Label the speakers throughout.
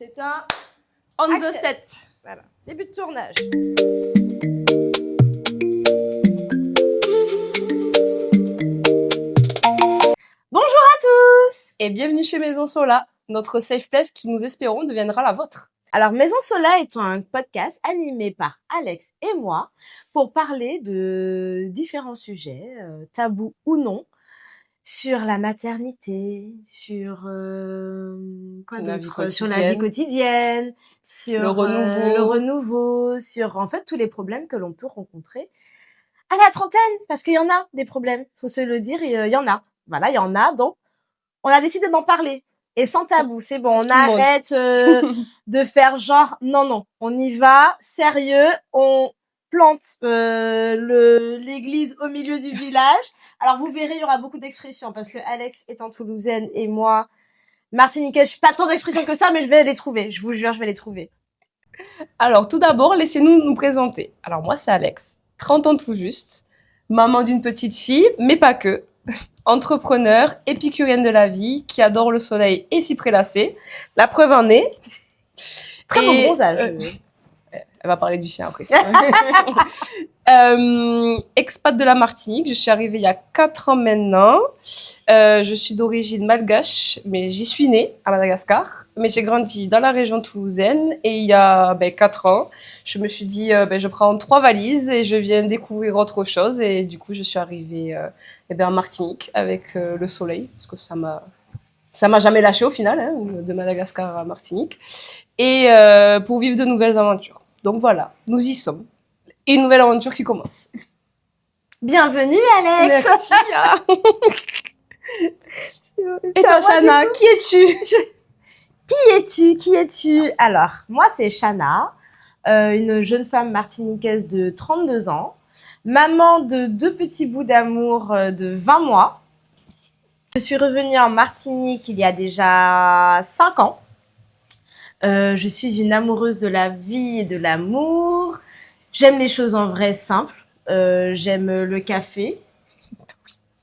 Speaker 1: C'est un
Speaker 2: On
Speaker 1: action.
Speaker 2: the set.
Speaker 1: Voilà, début de tournage. Bonjour à tous.
Speaker 2: Et bienvenue chez Maison Sola, notre safe place qui, nous espérons, deviendra la vôtre.
Speaker 1: Alors, Maison Sola est un podcast animé par Alex et moi pour parler de différents sujets, tabous ou non, sur la maternité, sur quoi
Speaker 2: La vie
Speaker 1: d'autre, sur la vie quotidienne, sur
Speaker 2: le renouveau,
Speaker 1: sur en fait tous les problèmes que l'on peut rencontrer à la trentaine, parce qu'il y en a des problèmes, faut se le dire, il y en a. Voilà, il y en a, donc on a décidé d'en parler. Et sans tabou, c'est bon, on arrête de faire genre non, on y va, sérieux, on plante l'église au milieu du village. Alors vous verrez, il y aura beaucoup d'expressions parce que Alex étant toulousaine et moi martiniquaise, je suis pas tant d'expressions que ça, mais je vais les trouver. Je vous jure, je vais les trouver.
Speaker 2: Alors, tout d'abord, laissez-nous nous présenter. Alors, moi, c'est Alex, 30 ans tout juste, maman d'une petite fille, mais pas que. Entrepreneur, épicurienne de la vie, qui adore le soleil et s'y prélasser. La preuve en est.
Speaker 1: Très bon bronzage.
Speaker 2: Elle va parler du sien après. Expat de la Martinique, je suis arrivée il y a 4 ans maintenant. Je suis d'origine malgache, mais j'y suis née à Madagascar. Mais j'ai grandi dans la région toulousaine et il y a 4 ans, je me suis dit je prends 3 valises et je viens découvrir autre chose. Et du coup, je suis arrivée en Martinique avec le soleil, parce que ça m'a jamais lâché au final, hein, de Madagascar à Martinique. Et pour vivre de nouvelles aventures. Donc voilà, nous y sommes. Et une nouvelle aventure qui commence.
Speaker 1: Bienvenue Alex.
Speaker 2: Merci. Et toi, Shana, qui es-tu?
Speaker 1: Qui es-tu? Alors, moi c'est Shana, une jeune femme martiniquaise de 32 ans, maman de 2 petits bouts d'amour de 20 mois. Je suis revenue en Martinique il y a déjà 5 ans. Je suis une amoureuse de la vie et de l'amour. J'aime les choses en vrai simples. J'aime le café,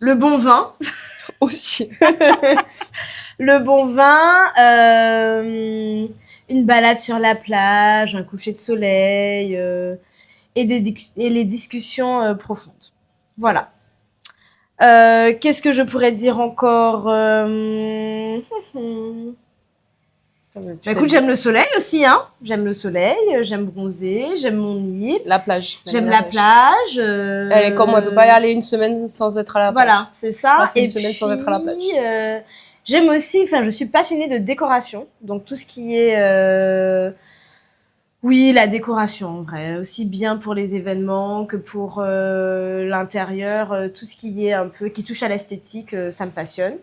Speaker 1: le bon vin.
Speaker 2: Aussi.
Speaker 1: Le bon vin, une balade sur la plage, un coucher de soleil et les discussions profondes. Voilà. Qu'est-ce que je pourrais dire encore écoute, j'aime le soleil aussi, hein. J'aime le soleil, j'aime bronzer, j'aime mon île.
Speaker 2: La plage.
Speaker 1: J'aime la plage.
Speaker 2: Elle est comme moi, elle peut pas y aller une semaine sans être à la plage.
Speaker 1: Voilà, c'est ça.
Speaker 2: Passer une semaine sans être à la plage.
Speaker 1: J'aime aussi, je suis passionnée de décoration. Donc tout ce qui est, oui, la décoration en vrai, aussi bien pour les événements que pour l'intérieur, tout ce qui est un peu, qui touche à l'esthétique, ça me passionne.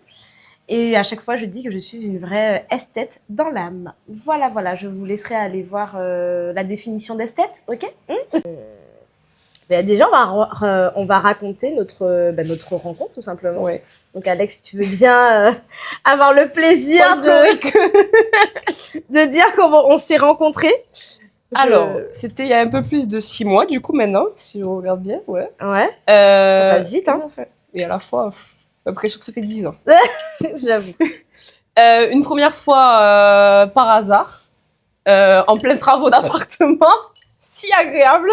Speaker 1: Et à chaque fois, je dis que je suis une vraie esthète dans l'âme. Voilà, je vous laisserai aller voir la définition d'esthète, ok? Déjà, on va raconter notre rencontre, tout simplement.
Speaker 2: Ouais.
Speaker 1: Donc, Alex, tu veux bien avoir le plaisir de dire comment on s'est rencontrés?
Speaker 2: Alors, c'était il y a un peu plus de 6 mois, du coup, maintenant, si on regarde bien, ouais.
Speaker 1: Ouais, ça passe vite, hein.
Speaker 2: Et à la fois, j'ai l'impression que ça fait 10 ans.
Speaker 1: J'avoue.
Speaker 2: Une première fois, par hasard, en plein travaux d'appartement, si agréable.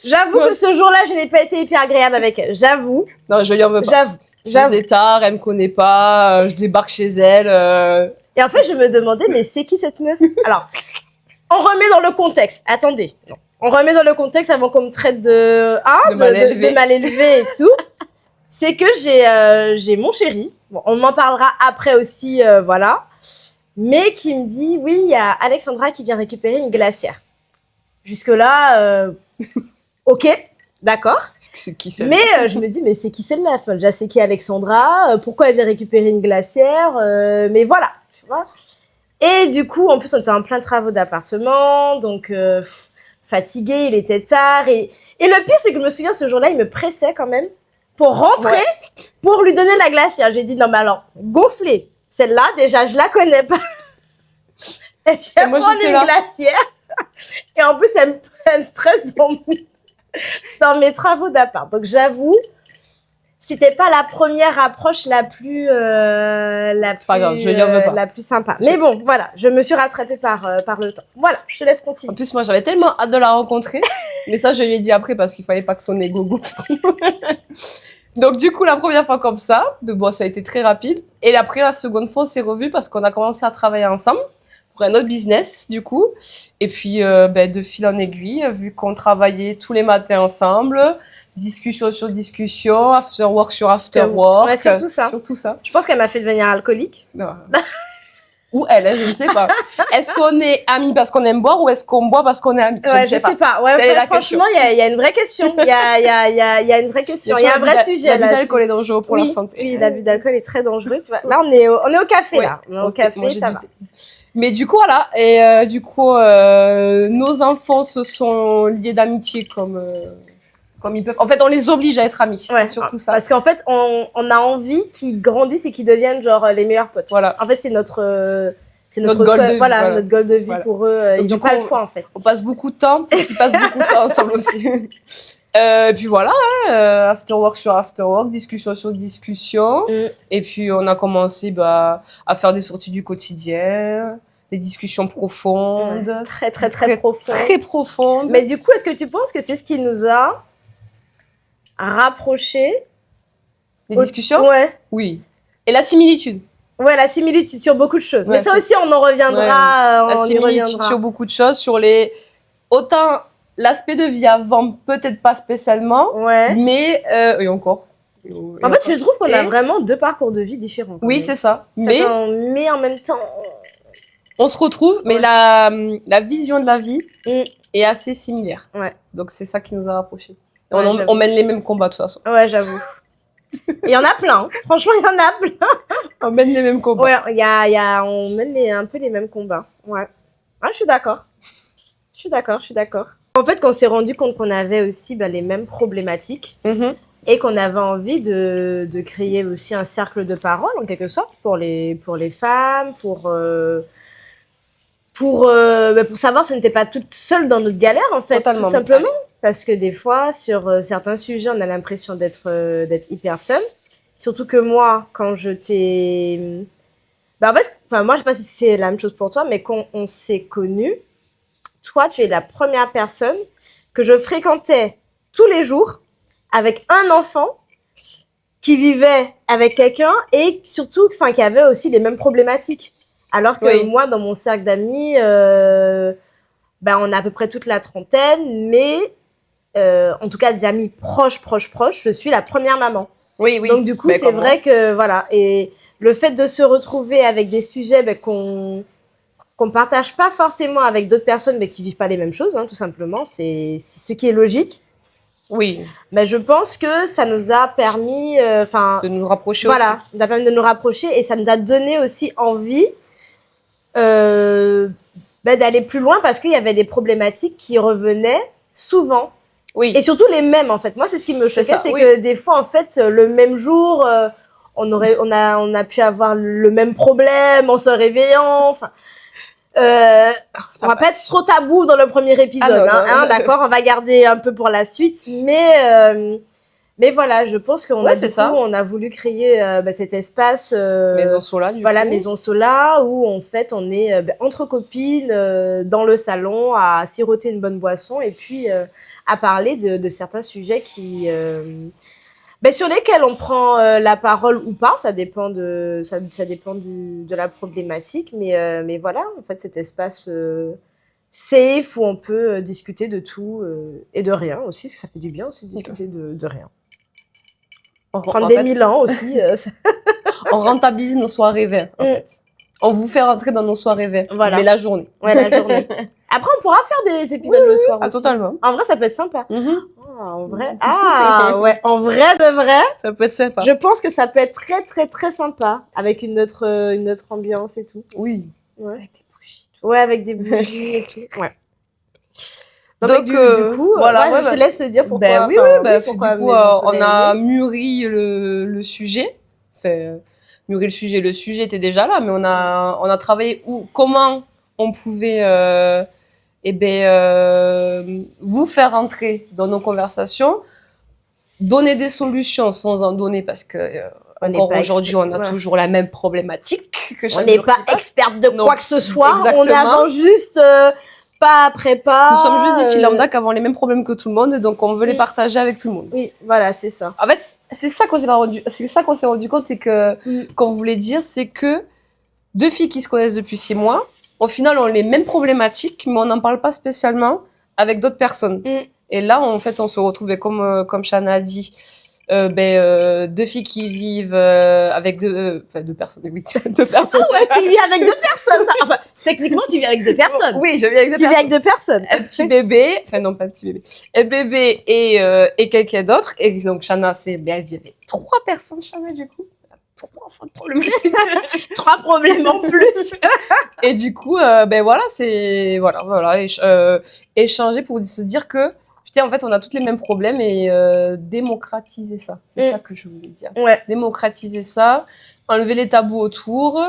Speaker 1: J'avoue que ce jour-là, je n'ai pas été hyper agréable avec elle. J'avoue.
Speaker 2: Non, je lui en veux pas. Je faisais tard, elle me connaît pas, je débarque chez elle.
Speaker 1: Et en fait, je me demandais, mais c'est qui cette meuf? Alors, on remet dans le contexte. Attendez. Non. On remet dans le contexte avant qu'on me traite de mal élevé et tout. C'est que j'ai mon chéri. Bon, on en parlera après aussi, voilà. Mais qui me dit, oui, il y a Alexandra qui vient récupérer une glacière. Jusque-là, ok, d'accord.
Speaker 2: C'est qui celle-là?
Speaker 1: Mais je me dis, mais c'est qui celle-là? Enfin, déjà, c'est qui Alexandra? Pourquoi elle vient récupérer une glacière? Mais voilà, tu vois. Et du coup, en plus, on était en plein travaux d'appartement, donc fatigué, il était tard. Et le pire, c'est que je me souviens, ce jour-là, il me pressait quand même pour rentrer, pour lui donner la glacière. J'ai dit, non, mais alors, gonflée. Celle-là, déjà, je la connais pas. Et j'ai pris une glacière. Et en plus, elle me stresse dans mes travaux d'appart. Donc, j'avoue, c'était pas la première approche la plus
Speaker 2: C'est pas grave, je lui en veux pas.
Speaker 1: la plus sympa. Mais bon, voilà, je me suis rattrapée par le temps. Voilà, je te laisse
Speaker 2: En
Speaker 1: continuer.
Speaker 2: plus, moi, j'avais tellement hâte de la rencontrer. Mais ça, je lui ai dit après parce qu'il fallait pas que son ego gonfle trop. Donc, du coup, la première fois comme ça, mais bon, ça a été très rapide. Et après, la seconde fois, on s'est revus parce qu'on a commencé à travailler ensemble pour un autre business, du coup. Et puis, de fil en aiguille, vu qu'on travaillait tous les matins ensemble, discussion sur discussion, after work sur after work.
Speaker 1: Ouais, surtout ça.
Speaker 2: Surtout ça.
Speaker 1: Je pense qu'elle m'a fait devenir alcoolique.
Speaker 2: Non. Ou elle, je ne sais pas. Est-ce qu'on est amis parce qu'on aime boire ou est-ce qu'on boit parce qu'on est amis?
Speaker 1: Ouais, je sais pas. Ouais,
Speaker 2: Quelle est la
Speaker 1: franchement, il y a une vraie question. Il y a une vraie question. Il y a un vrai sujet là.
Speaker 2: L'abus d'alcool est dangereux pour la santé.
Speaker 1: Oui, l'abus d'alcool est très dangereux. Tu vois. Là, on est au café,
Speaker 2: Ouais,
Speaker 1: là. On est au café,
Speaker 2: moi,
Speaker 1: ça va.
Speaker 2: Mais du coup, voilà. Et nos enfants se sont liés d'amitié comme ils peuvent. En fait, on les oblige à être amis.
Speaker 1: Ouais,
Speaker 2: c'est surtout ça.
Speaker 1: parce qu'en fait, on a envie qu'ils grandissent et qu'ils deviennent genre les meilleurs potes.
Speaker 2: Voilà.
Speaker 1: En fait, c'est notre
Speaker 2: Notre goal de vie,
Speaker 1: voilà, notre goal de vie
Speaker 2: Voilà.
Speaker 1: pour eux.
Speaker 2: Donc,
Speaker 1: Ils
Speaker 2: du
Speaker 1: n'ont
Speaker 2: coup,
Speaker 1: pas le choix, en fait.
Speaker 2: On passe beaucoup de temps pour qu'ils passent beaucoup de temps ensemble aussi. Puis voilà, after work sur after work, discussion sur discussion. Et puis on a commencé à faire des sorties du quotidien, des discussions profondes.
Speaker 1: Très, très, très profondes.
Speaker 2: Très profondes.
Speaker 1: Mais du coup, est-ce que tu penses que c'est ce qui nous a rapprochés?
Speaker 2: Des discussions?
Speaker 1: Ouais.
Speaker 2: Oui. Et la similitude.
Speaker 1: Ouais, la similitude sur beaucoup de choses.
Speaker 2: Ouais,
Speaker 1: mais ça aussi, on en reviendra.
Speaker 2: La similitude sur beaucoup de choses, sur les... Autant l'aspect de vie avant, peut-être pas spécialement,
Speaker 1: Ouais.
Speaker 2: mais... Et encore.
Speaker 1: En fait, je trouve qu'on a vraiment deux parcours de vie différents.
Speaker 2: Oui, c'est ça.
Speaker 1: Mais en même temps...
Speaker 2: On se retrouve, mais la vision de la vie est assez similaire.
Speaker 1: Ouais.
Speaker 2: Donc, c'est ça qui nous a rapprochés.
Speaker 1: Ouais,
Speaker 2: on mène les mêmes combats, de toute façon.
Speaker 1: Ouais, j'avoue. Il y en a plein. Hein. Franchement, il y en a plein.
Speaker 2: On mène les mêmes combats.
Speaker 1: Ouais, on mène un peu les mêmes combats. Ouais. Ah, je suis d'accord. En fait, qu'on s'est rendu compte qu'on avait aussi les mêmes problématiques et qu'on avait envie de créer aussi un cercle de parole, en quelque sorte, pour les femmes, pour savoir si on n'était pas toutes seules dans notre galère, en fait,
Speaker 2: Totalement.
Speaker 1: tout simplement. Parce que des fois, sur certains sujets, on a l'impression d'être hyper seul. Surtout que moi, quand je t'ai... en fait, moi, je sais pas si c'est la même chose pour toi, mais quand on s'est connus, toi, tu es la première personne que je fréquentais tous les jours avec un enfant qui vivait avec quelqu'un et surtout, qui avait aussi les mêmes problématiques. Alors que moi, dans mon cercle d'amis, on a à peu près toute la trentaine, mais en tout cas des amis proches, je suis la première maman.
Speaker 2: Oui.
Speaker 1: Donc du coup, c'est vrai que voilà. Et le fait de se retrouver avec des sujets qu'on partage pas forcément avec d'autres personnes, mais qui vivent pas les mêmes choses, tout simplement, c'est ce qui est logique.
Speaker 2: Oui.
Speaker 1: Mais je pense que ça nous a permis,
Speaker 2: de nous rapprocher.
Speaker 1: Voilà, ça nous a permis de nous rapprocher et ça nous a donné aussi envie d'aller plus loin parce qu'il y avait des problématiques qui revenaient souvent.
Speaker 2: Oui.
Speaker 1: Et surtout les mêmes, en fait. Moi, c'est ce qui me choquait, c'est que des fois, en fait, le même jour, on a pu avoir le même problème en se réveillant. Enfin, on va pas être trop tabou dans le premier épisode, d'accord. On va garder un peu pour la suite, mais voilà, je pense qu'on on a voulu créer cet espace
Speaker 2: Maison Sola,
Speaker 1: Maison Sola, où en fait on est entre copines dans le salon à siroter une bonne boisson et puis à parler de certains sujets qui sur lesquels on prend la parole ou pas, ça dépend de la problématique, mais voilà, en fait cet espace safe où on peut discuter de tout et de rien aussi, parce que ça fait du bien aussi de discuter de rien. Prendre des 1000 ans aussi.
Speaker 2: On rentabilise nos soirées verts, en fait. On vous fait rentrer dans nos soirées verts, mais la journée.
Speaker 1: Ouais, la journée. Après, on pourra faire des épisodes le soir aussi.
Speaker 2: Totalement.
Speaker 1: En vrai, ça peut être sympa. En vrai. En vrai de vrai.
Speaker 2: Ça peut être sympa.
Speaker 1: Je pense que ça peut être très, très, très sympa. Avec une autre ambiance et tout.
Speaker 2: Oui.
Speaker 1: Ouais.
Speaker 2: Avec des bougies.
Speaker 1: Ouais, avec des bougies et tout. Ouais.
Speaker 2: Donc,
Speaker 1: du coup, je te laisse dire pourquoi.
Speaker 2: Pourquoi du coup, on a mûri le sujet. Enfin, le sujet était déjà là, mais on a travaillé comment on pouvait vous faire entrer dans nos conversations donner des solutions sans en donner parce que
Speaker 1: On n'est
Speaker 2: encore
Speaker 1: pas
Speaker 2: aujourd'hui, on a
Speaker 1: ouais.
Speaker 2: toujours la même problématique que
Speaker 1: On
Speaker 2: chaque
Speaker 1: n'est
Speaker 2: jour
Speaker 1: pas
Speaker 2: qui passe.
Speaker 1: experte de
Speaker 2: Non.
Speaker 1: quoi que ce soit.
Speaker 2: Exactement.
Speaker 1: On avance juste pas après pas.
Speaker 2: Nous sommes juste des filles lambda qui avons les mêmes problèmes que tout le monde, et donc on veut les partager avec tout le monde.
Speaker 1: Oui, voilà, c'est ça.
Speaker 2: En fait, c'est ça qu'on s'est rendu compte et que qu'on voulait dire, c'est que deux filles qui se connaissent depuis 6 mois, au final, ont les mêmes problématiques, mais on n'en parle pas spécialement avec d'autres personnes. Et là, en fait, on se retrouvait comme Shana a dit, deux filles qui vivent avec deux personnes. Oui, deux personnes.
Speaker 1: Ah ouais, tu vis avec 2 personnes. Enfin, techniquement, tu vis avec 2 personnes.
Speaker 2: Oui, je vis avec 2
Speaker 1: Tu vis avec 2 personnes.
Speaker 2: Un petit bébé, enfin non, pas un petit bébé, un bébé et quelqu'un d'autre. Et donc Shana, elle vit avec 3 personnes, Shana, du coup. 3 fois de problématiques.
Speaker 1: 3 problèmes en plus.
Speaker 2: Et du coup, voilà, c'est voilà, échanger pour se dire que putain, en fait, on a tous les mêmes problèmes et démocratiser ça. C'est ça que je voulais dire.
Speaker 1: Ouais.
Speaker 2: Démocratiser ça, enlever les tabous autour.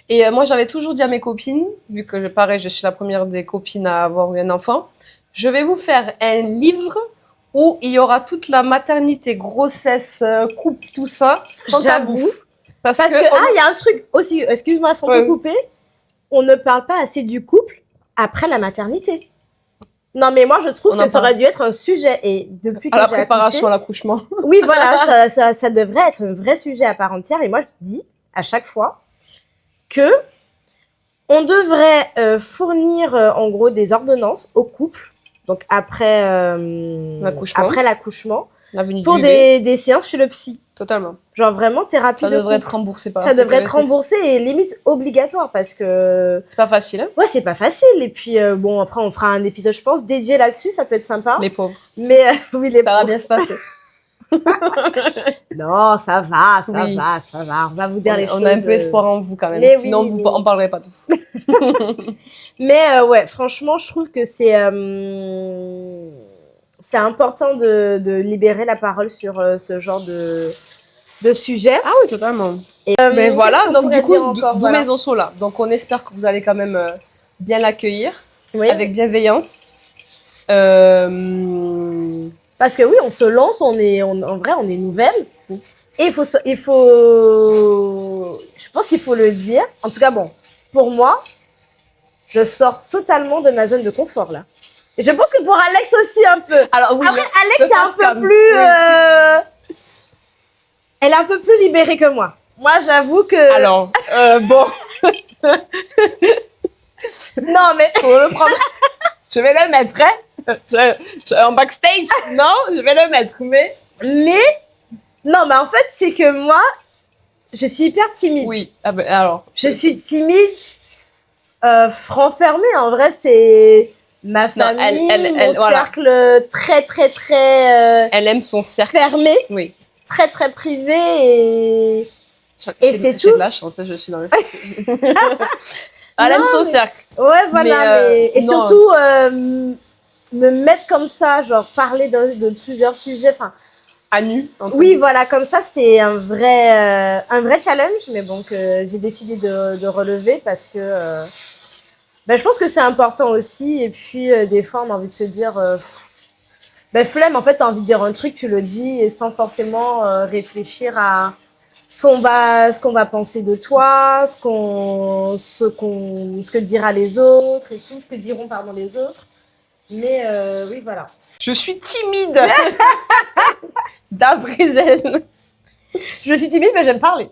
Speaker 2: Et moi, j'avais toujours dit à mes copines, vu que pareil, je suis la première des copines à avoir eu un enfant, je vais vous faire un livre où il y aura toute la maternité, grossesse, couple, tout ça, sans tabou. Parce que
Speaker 1: il y a un truc aussi, excuse-moi sans te couper, on ne parle pas assez du couple après la maternité. Non, mais moi, je trouve que ça aurait dû être un sujet. Et depuis que j'ai accouché...
Speaker 2: la préparation à l'accouchement.
Speaker 1: Oui, voilà, ça devrait être un vrai sujet à part entière. Et moi, je dis à chaque fois que on devrait fournir, en gros, des ordonnances au couple. Donc, après l'accouchement. Pour des séances chez le psy.
Speaker 2: Totalement.
Speaker 1: Genre vraiment thérapie de couple.
Speaker 2: Ça devrait être remboursé par
Speaker 1: ça devrait être remboursé et limite obligatoire parce que...
Speaker 2: C'est pas facile, hein?
Speaker 1: Ouais, c'est pas facile. Et puis, bon, après, on fera un épisode, je pense, dédié là-dessus. Ça peut être sympa.
Speaker 2: Les pauvres.
Speaker 1: Mais oui, les pauvres.
Speaker 2: Ça va bien se passer.
Speaker 1: Non, ça va. On va vous dire les choses.
Speaker 2: On a un peu espoir en vous quand même.
Speaker 1: Mais
Speaker 2: sinon,
Speaker 1: oui,
Speaker 2: on parlerait pas de vous.
Speaker 1: Mais ouais, franchement, je trouve que c'est important de libérer la parole sur ce genre de sujet.
Speaker 2: Ah oui, totalement.
Speaker 1: Et,
Speaker 2: mais voilà, donc du coup,
Speaker 1: d'où
Speaker 2: Maison Sola. Donc on espère que vous allez quand même bien l'accueillir, avec bienveillance.
Speaker 1: Parce que oui, on se lance, en vrai, on est nouvelle. Et je pense qu'il faut le dire. En tout cas, bon, pour moi, je sors totalement de ma zone de confort, là. Et je pense que pour Alex aussi, un peu.
Speaker 2: Alors, oui,
Speaker 1: après, Alex est un peu plus... Elle est un peu plus libérée que moi. Moi, j'avoue que...
Speaker 2: Alors, bon...
Speaker 1: Non, mais...
Speaker 2: Faut le prendre. Je vais le mettre, hein. En backstage, non, je vais le mettre, mais...
Speaker 1: Non, mais en fait, c'est que moi, je suis hyper timide.
Speaker 2: Oui, alors...
Speaker 1: Je suis timide, renfermée. En vrai, c'est ma famille, mon cercle très, très, très...
Speaker 2: elle aime son cercle.
Speaker 1: Fermé.
Speaker 2: Oui.
Speaker 1: Très, très privé et c'est tout.
Speaker 2: J'ai de la chance, je suis dans le cercle. Elle aime son cercle.
Speaker 1: Ouais, voilà. Et surtout, me mettre comme ça, genre parler de plusieurs sujets, enfin...
Speaker 2: À nu.
Speaker 1: Oui, voilà, comme ça, c'est un vrai challenge, mais bon, que j'ai décidé de relever parce que je pense que c'est important aussi. Et puis, des fois, on a envie de se dire, flemme, en fait, t'as envie de dire un truc, tu le dis, et sans forcément réfléchir à ce qu'on va penser de toi, ce que dira les autres et tout, ce que diront, pardon, les autres. Mais oui, voilà.
Speaker 2: Je suis timide. D'après elle.
Speaker 1: Je suis timide, mais j'aime parler.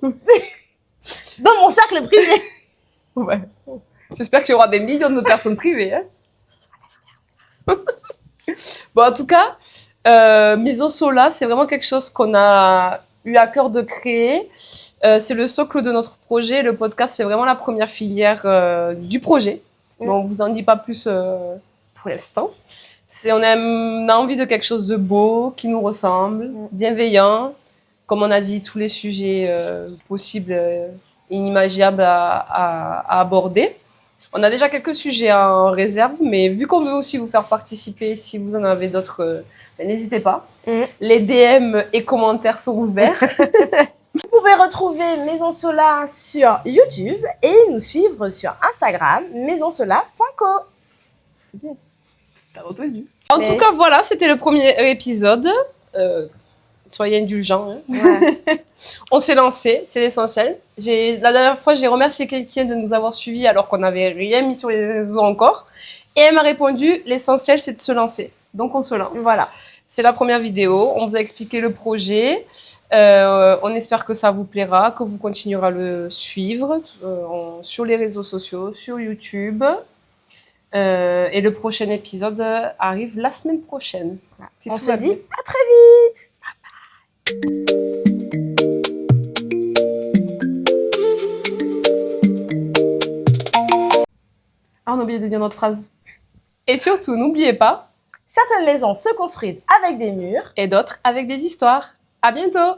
Speaker 1: Dans mon cercle privé.
Speaker 2: Ouais. J'espère qu'il y aura des millions de personnes privées. Hein. Bon, en tout cas, Maison Sola, c'est vraiment quelque chose qu'on a eu à cœur de créer. C'est le socle de notre projet. Le podcast, c'est vraiment la première filière du projet. Mais on vous en dit pas plus pour l'instant. On a envie de quelque chose de beau, qui nous ressemble, bienveillant. Comme on a dit, tous les sujets possibles et inimaginables à aborder. On a déjà quelques sujets en réserve, mais vu qu'on veut aussi vous faire participer, si vous en avez d'autres, n'hésitez pas. Les DM et commentaires sont ouverts.
Speaker 1: Vous pouvez retrouver Maison Sola sur YouTube et nous suivre sur Instagram, maisonsola.co.
Speaker 2: C'est bien. T'as retenu. En tout cas, voilà, c'était le premier épisode. soyez indulgents. Hein.
Speaker 1: Ouais.
Speaker 2: On s'est lancé, c'est l'essentiel. La dernière fois, j'ai remercié quelqu'un de nous avoir suivis alors qu'on n'avait rien mis sur les réseaux encore. Et elle m'a répondu, l'essentiel, c'est de se lancer. Donc, on se lance.
Speaker 1: Voilà.
Speaker 2: C'est la première vidéo. On vous a expliqué le projet. On espère que ça vous plaira, que vous continuerez à le suivre sur les réseaux sociaux, sur YouTube. Et le prochain épisode arrive la semaine prochaine. Si
Speaker 1: On
Speaker 2: tout
Speaker 1: se
Speaker 2: va
Speaker 1: dit
Speaker 2: bien.
Speaker 1: à très vite.
Speaker 2: Ah, on a oublié de dire notre phrase. Et surtout, n'oubliez pas,
Speaker 1: Certaines maisons se construisent avec des murs.
Speaker 2: et d'autres avec des histoires. À bientôt!